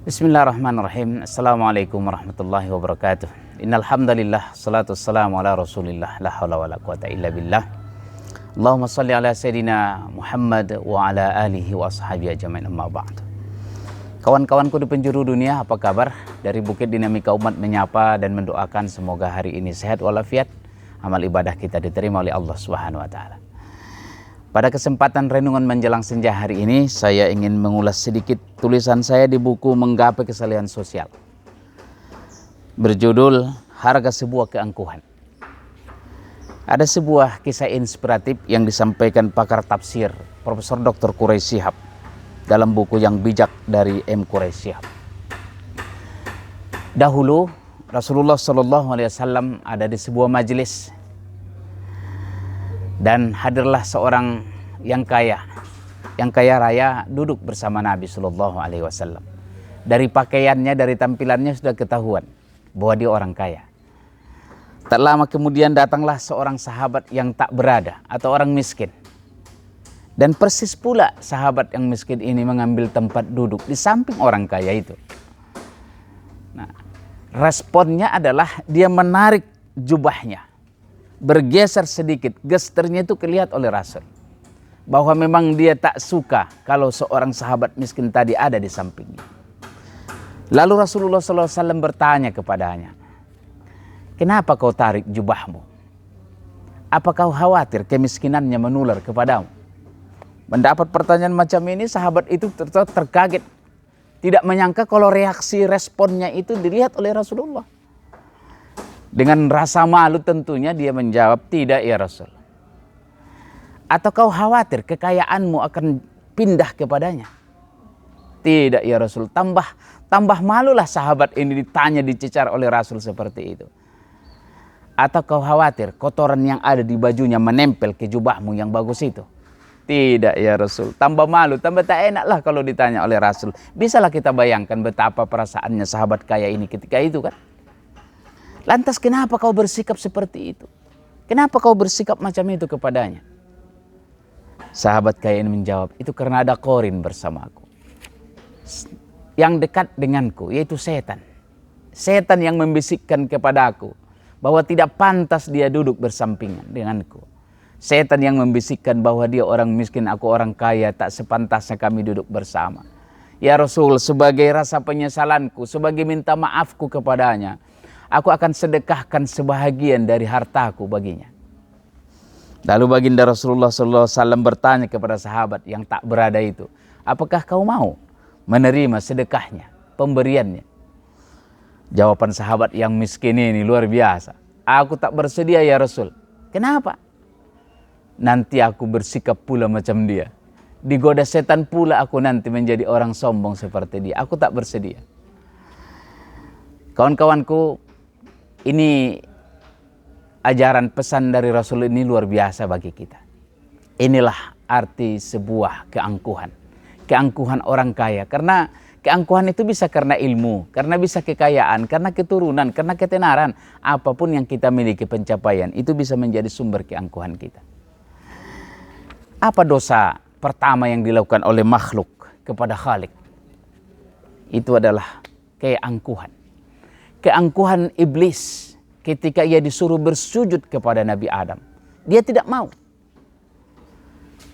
Bismillahirrahmanirrahim. Assalamualaikum warahmatullahi wabarakatuh. Innal hamdalillah, salatu wassalamu ala Rasulillah, la haula wala quwata illa billah. Allahumma shalli ala sayidina Muhammad wa ala alihi wa ashabihi ajmain, amma ba'd. Kawan-kawanku di penjuru dunia, apa kabar? Dari Bukit Dinamika Umat menyapa dan mendoakan semoga hari ini sehat walafiat, amal ibadah kita diterima oleh Allah Subhanahu wa taala. Pada kesempatan renungan menjelang senja hari ini, saya ingin mengulas sedikit tulisan saya di buku Menggapai Kesalehan Sosial, berjudul Harga Sebuah Keangkuhan. Ada sebuah kisah inspiratif yang disampaikan pakar tafsir Profesor Dr. Quraish Shihab dalam buku Yang Bijak dari M. Quraish Shihab. Dahulu Rasulullah SAW ada di sebuah majelis, dan hadirlah seorang yang kaya raya duduk bersama Nabi SAW. Dari pakaiannya, dari tampilannya sudah ketahuan bahwa dia orang kaya. Tak lama kemudian datanglah seorang sahabat yang tak berada atau orang miskin. Dan persis pula sahabat yang miskin ini mengambil tempat duduk di samping orang kaya itu. Nah, responnya adalah dia menarik jubahnya, bergeser sedikit. Gesternya itu kelihatan oleh Rasul bahwa memang dia tak suka kalau seorang sahabat miskin tadi ada di sampingnya. Lalu Rasulullah SAW bertanya kepadanya, "Kenapa kau tarik jubahmu? Apa kau khawatir kemiskinannya menular kepadamu?" Mendapat pertanyaan macam ini, sahabat itu terkaget, tidak menyangka kalau reaksi responnya itu dilihat oleh Rasulullah. Dengan rasa malu tentunya dia menjawab, "Tidak ya Rasul." "Atau kau khawatir kekayaanmu akan pindah kepadanya?" "Tidak ya Rasul." Tambah malulah sahabat ini ditanya, dicecar oleh Rasul seperti itu. "Atau kau khawatir kotoran yang ada di bajunya menempel ke jubahmu yang bagus itu?" "Tidak ya Rasul." Tambah malu, tambah tak enak lah kalau ditanya oleh Rasul. Bisalah kita bayangkan betapa perasaannya sahabat kaya ini ketika itu kan. "Lantas kenapa kau bersikap seperti itu? Kenapa kau bersikap macam itu kepadanya?" Sahabat kaya ini menjawab, "Itu karena ada korin bersamaku, yang dekat denganku, yaitu setan. Setan yang membisikkan kepadaku bahwa tidak pantas dia duduk bersampingan denganku. Setan yang membisikkan bahwa dia orang miskin, aku orang kaya, tak sepantasnya kami duduk bersama. Ya Rasul, sebagai rasa penyesalanku, sebagai minta maafku kepadanya, aku akan sedekahkan sebahagian dari hartaku baginya." Lalu baginda Rasulullah SAW bertanya kepada sahabat yang tak berada itu, "Apakah kau mau menerima sedekahnya, pemberiannya?" Jawaban sahabat yang miskin ini luar biasa. "Aku tak bersedia ya Rasul." "Kenapa?" "Nanti aku bersikap pula macam dia. Digoda setan pula aku nanti menjadi orang sombong seperti dia. Aku tak bersedia." Kawan-kawanku, ini ajaran pesan dari Rasul ini luar biasa bagi kita. Inilah arti sebuah keangkuhan. Keangkuhan orang kaya. Karena keangkuhan itu bisa karena ilmu, karena bisa kekayaan, karena keturunan, karena ketenaran. Apapun yang kita miliki pencapaian, itu bisa menjadi sumber keangkuhan kita. Apa dosa pertama yang dilakukan oleh makhluk kepada Khalik? Itu adalah keangkuhan. Keangkuhan iblis ketika ia disuruh bersujud kepada Nabi Adam. Dia tidak mau.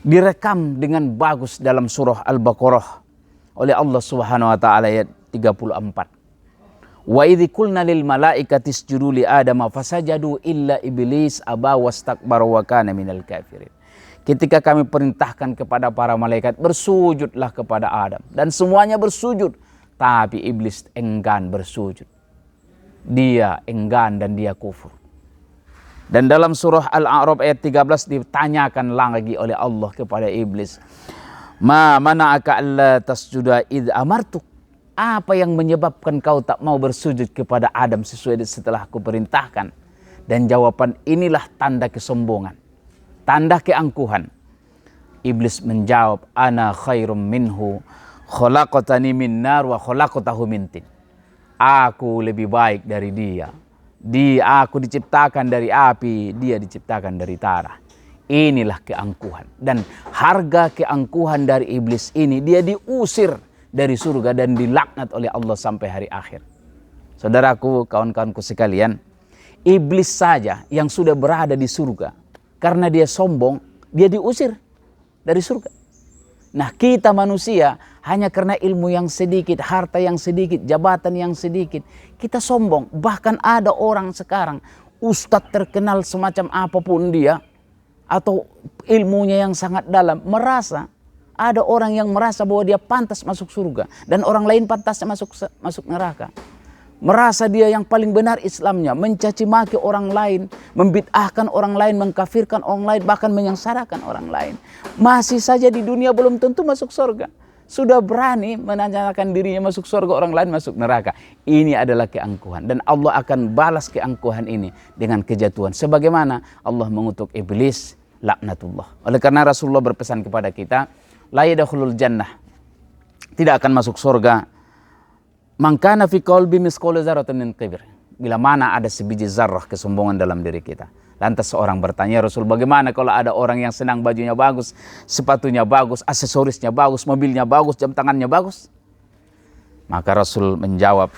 Direkam dengan bagus dalam surah Al-Baqarah oleh Allah Subhanahu wa taala ayat 34. "Wa idz qulna lil malaikati isjudu li Adam fasajadu illa iblis aba wastakbara wa kana minal kafirin." Ketika kami perintahkan kepada para malaikat, bersujudlah kepada Adam, dan semuanya bersujud, tapi iblis enggan bersujud. Dia enggan dan dia kufur. Dan dalam surah Al-A'raf ayat 13 ditanyakan lagi oleh Allah kepada iblis, "Ma mana'aka alla tasjuda idh amartuk?" Apa yang menyebabkan kau tak mau bersujud kepada Adam setelah aku perintahkan? Dan jawaban inilah tanda kesombongan, tanda keangkuhan. Iblis menjawab, "Ana khairum minhu, khalaqatani min nar wa khalaqatahu min tin." Aku lebih baik dari dia. Aku diciptakan dari api, dia diciptakan dari tanah. Inilah keangkuhan. Dan harga keangkuhan dari iblis ini, dia diusir dari surga dan dilaknat oleh Allah sampai hari akhir. Saudaraku, kawan-kawanku sekalian, iblis saja yang sudah berada di surga, karena dia sombong, dia diusir dari surga. Nah, kita manusia hanya karena ilmu yang sedikit, harta yang sedikit, jabatan yang sedikit, kita sombong. Bahkan ada orang sekarang, ustadz terkenal semacam apapun dia, atau ilmunya yang sangat dalam, merasa, ada orang yang merasa bahwa dia pantas masuk surga, dan orang lain pantas masuk neraka. Merasa dia yang paling benar Islamnya, mencaci maki orang lain, membid'ahkan orang lain, mengkafirkan orang lain, bahkan menyengsarakan orang lain. Masih saja di dunia belum tentu masuk surga. Sudah berani menanyakan dirinya masuk surga, orang lain masuk neraka. Ini adalah keangkuhan. Dan Allah akan balas keangkuhan ini dengan kejatuhan. Sebagaimana Allah mengutuk iblis, laknatullah. Oleh karena Rasulullah berpesan kepada kita, la yadkhulul jannah, tidak akan masuk surga, man kana fi qalbi misqalu dzarratin min kibr, bila mana ada sebiji zarrah kesombongan dalam diri kita. Lantas seorang bertanya, Rasul, bagaimana kalau ada orang yang senang bajunya bagus, sepatunya bagus, aksesorisnya bagus, mobilnya bagus, jam tangannya bagus? Maka Rasul menjawab,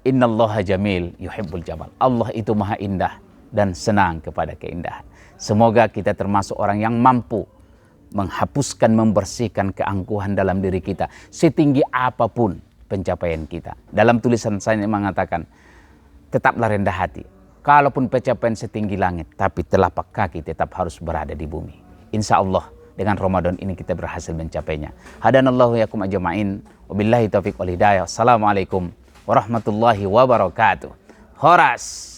innallaha jamil yuhibbul jamal. Allah itu maha indah dan senang kepada keindahan. Semoga kita termasuk orang yang mampu menghapuskan, membersihkan keangkuhan dalam diri kita, setinggi apapun pencapaian kita. Dalam tulisan saya mengatakan, tetaplah rendah hati. Kalaupun pencapaian setinggi langit, tapi telapak kaki tetap harus berada di bumi. Insya Allah dengan Ramadan ini kita berhasil mencapainya. Hadanallahu yakum ajma'in. Wabillahi taufiq wal hidayah. Assalamualaikum warahmatullahi wabarakatuh. Horas.